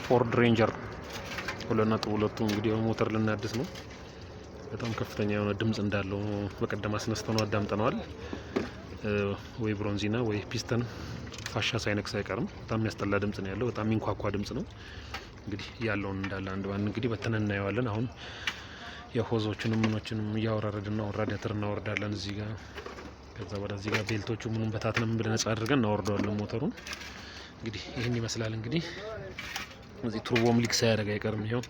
ፎርድ ሬንጀር 2.2 እንግዲህ ሞተር ልናድስ ነው። በጣም ከፍተኛ የሆነ ድምጽ እንዳለው በቀደም አስነስተነው አዳምጠነዋል። ወይ ብሮንዚና ወይ ፒስተን ፋሻ ሳይነክስ አይቀርም። በጣም የሚያስጠላ ድምጽ ነው ያለው። በጣም የሚንኳኳ ድምጽ ነው። እንግዲህ ያለውን እንዳለ አንድ ባንድ እንግዲህ በተነና እናየዋለን። አሁን የሆዞቹንም ምኖችንም እያወራረድና ራዲያተር እናወርዳለን እዚህ ጋር። ከዛ ወደዚህ ጋር ቤልቶቹ ምኑን በታትነን ብለን ነጻ አድርገን እናወርደዋለን ሞተሩን። እንግዲህ ይሄን ይመስላል። እንግዲህ እዚህ ቱርቦም ሊክ ሳያደርግ አይቀርም። ይሄው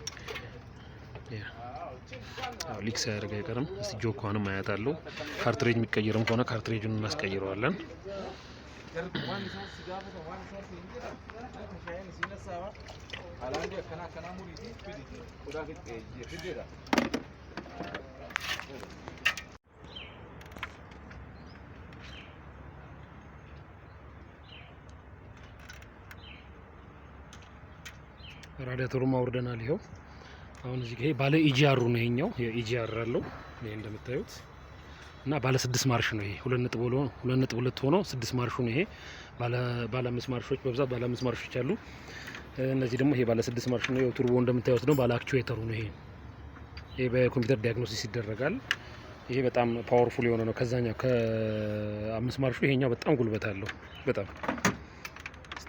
ሊክ ሳያደርግ አይቀርም። እስቲ ጆኳንም ማያት አለው። ካርትሬጅ የሚቀየርም ከሆነ ካርትሬጁን እናስቀይረዋለን። ራዲያተሩን አውርደናል። ይሄው አሁን እዚህ ጋር ባለ ኢጂአር ነው። ይሄኛው የኢጂአር አለው ይሄ እንደምታዩት እና ባለ 6 ማርሽ ነው። ይሄ 2.2 ሆኖ 6 ማርሹ ነው። ይሄ ባለ 5 ማርሾች በብዛት ባለ 5 ማርሾች አሉ። እነዚህ ደግሞ ይሄ ባለ 6 ማርሽ ነው። ቱርቦ እንደምታዩት ነው። ባለ አክቹዌተሩ ነው። ይሄ በኮምፒውተር ዲያግኖሲስ ይደረጋል። ይሄ በጣም ፓወርፉል የሆነ ነው። ከዛኛው ከ5 ማርሹ ይሄኛው በጣም ጉልበት አለው። በጣም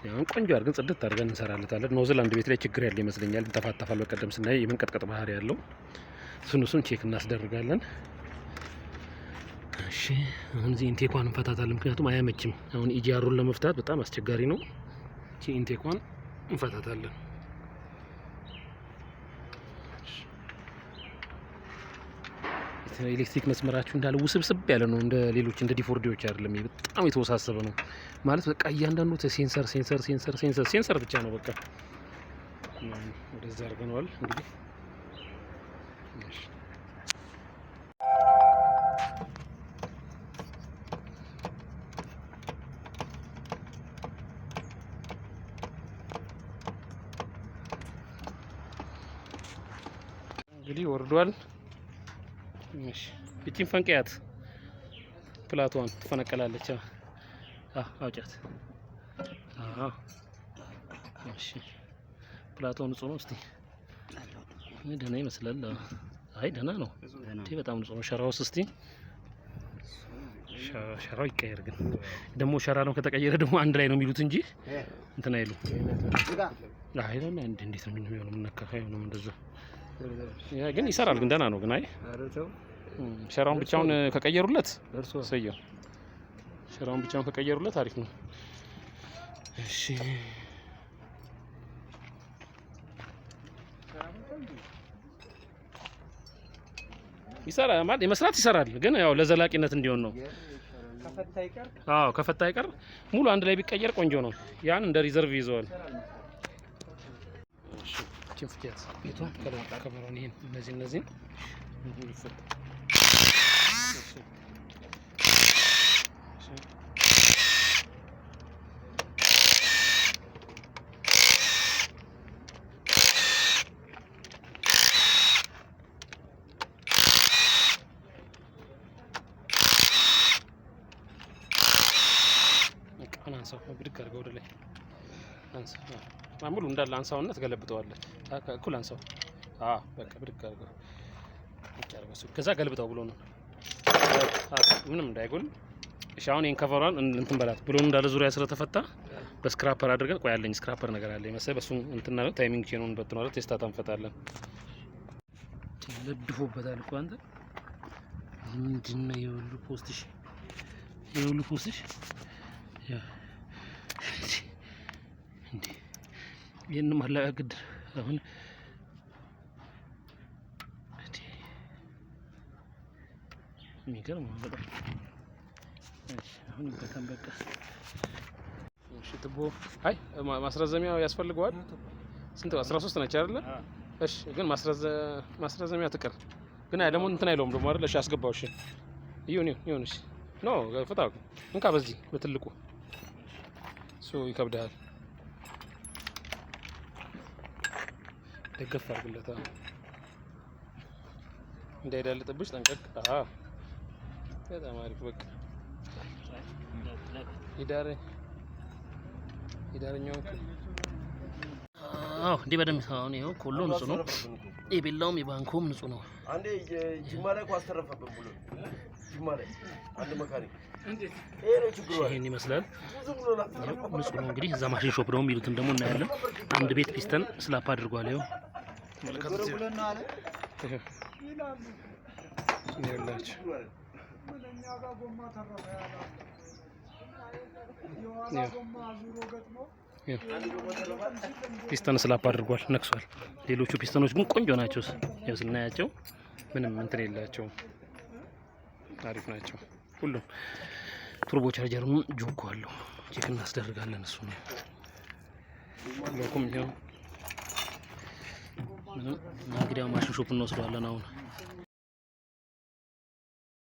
አሁን ቆንጆ አድርገን ጽድት አድርገን እንሰራለታለን። ኖዝል አንድ ቤት ላይ ችግር ያለ ይመስለኛል። ተፋታፋል። በቀደም ስናይ የመንቀጥቀጥ ባህሪ ያለው እሱን ቼክ እናስደርጋለን። እሺ አሁን እዚህ ኢንቴኳን እንፈታታለን። ምክንያቱም አያመችም። አሁን ኢጂአሩን ለመፍታት በጣም አስቸጋሪ ነው። እቺ ኢንቴኳን እንፈታታለን። ኤሌክትሪክ መስመራችሁ እንዳለ ውስብስብ ያለ ነው። እንደ ሌሎች እንደ ዲፎርዲዎች አይደለም። በጣም የተወሳሰበ ነው ማለት በቃ እያንዳንዱ ሴንሰር ብቻ ነው። በቃ ወደዛ አድርገነዋል። እንግዲህ ወርዷል። እሺ እቺን ፈንቀያት ፕላቷን ትፈነቀላለች። አውጫት። እሺ ፕላቷን ንጹህ ነው። እስቲ ደህና ይመስላል። አይ ደህና ነው። በጣም ንጹህ ነው። ሸራውስ እስቲ ሸራው ይቀየር። ግን ደግሞ ሸራ ነው ከተቀየረ ደግሞ አንድ ላይ ነው የሚሉት እንጂ እንትን አይሉ። አይ ደህና እንዴት ነው የሚሆነው? ምንነካካይ ነው እንደዛ። ግን ይሰራል። ግን ደህና ነው። ግን አይ ሸራውን ብቻውን ከቀየሩለት ሰየው። ሸራውን ብቻውን ከቀየሩለት አሪፍ ነው። እሺ ይሰራል ማለት የመስራት ይሰራል። ግን ያው ለዘላቂነት እንዲሆን ነው። ከፈታ አይቀር ሙሉ አንድ ላይ ቢቀየር ቆንጆ ነው። ያን እንደ ሪዘርቭ ይዘዋል። እሺ ቺንፍቲያት ቤቷን ከበረን ይሄን እነዚህ አንሳው ብድግ አድርገው ወደ ላይ አንሳው። ሙሉ እንዳለ አንሳውና ትገለብጠዋለህ። እኩል አንሳው። በቃ ብድግ አድርገው ከዛ ገልብጠው ብሎ ነው ምንም እንዳይጎል። እሺ አሁን ይሄን ከቨሯን እንትን በላት ብሎ እንዳለ ዙሪያ ስለተፈታ በስክራፐር አድርገን ቆያለኝ። ስክራፐር ነገር አለ መሰለኝ። በሱ እንትን ነው ታይሚንግ ቼኑን በትኖረት ቴስታታ እንፈታለን። ለድፎበታል እኮ አንተ ምንድነው የሁሉ ፖስትሽ ያ እንዴ ይሄን ማላቀድ አሁን የሚገርም ነው በጣም። እሺ አሁን ይበቃን በቃ። እሺ ትቦ አይ ማስረዘሚያው ያስፈልገዋል። ስንት 13 ነች አይደለ? እሺ ግን ማስረዘሚያ ትቀር ግን አይ ደግሞ እንትን አይለውም ደግሞ አይደል? እሺ አስገባው። እሺ ይሁን። እሺ ኖ ፍታው እንካ በዚህ በትልቁ ይከብዳል። ደገፍ አድርግለታ እንዳይዳልጥብሽ ጠንቀቅ። በጣም አሪፍ በቃ ይዳረኛው አዎ እንዴ በደንብ አሁን ይሄው ሁሉ ንጹህ ነው። የቤላውም የባንኩም ንጹህ ነው። አንዴ ጅማ ላይ ኳስ ተረፈብን ብሎ ጅማ ላይ አንድ መካኒክ ይሄ ነው ችግሩ። ይሄን ይመስላል ንጹህ ነው። እንግዲህ እዛ ማሽን ሾፕ ነው የሚሉትን ደግሞ እናያለን። አንድ ቤት ፒስተን ስላፕ አድርጓል። ይሄው መልካም ብለና አለ ይላችሁ ምንኛ ጋር ጎማ ተረፈ ያላ ጎማ ዙሮ ገጥሞ ፒስተን ስላፕ አድርጓል፣ ነክሷል። ሌሎቹ ፒስተኖች ግን ቆንጆ ናቸው። ያው ስናያቸው ምንም እንትን የላቸውም፣ አሪፍ ናቸው ሁሉም። ቱርቦ ቻርጀሩም ጆኮ አለው። ቼክ እናስደርጋለን። እሱ ነው ሎኩም ነው። እንግዲህ ማሽን ሾፕ እንወስደዋለን አሁን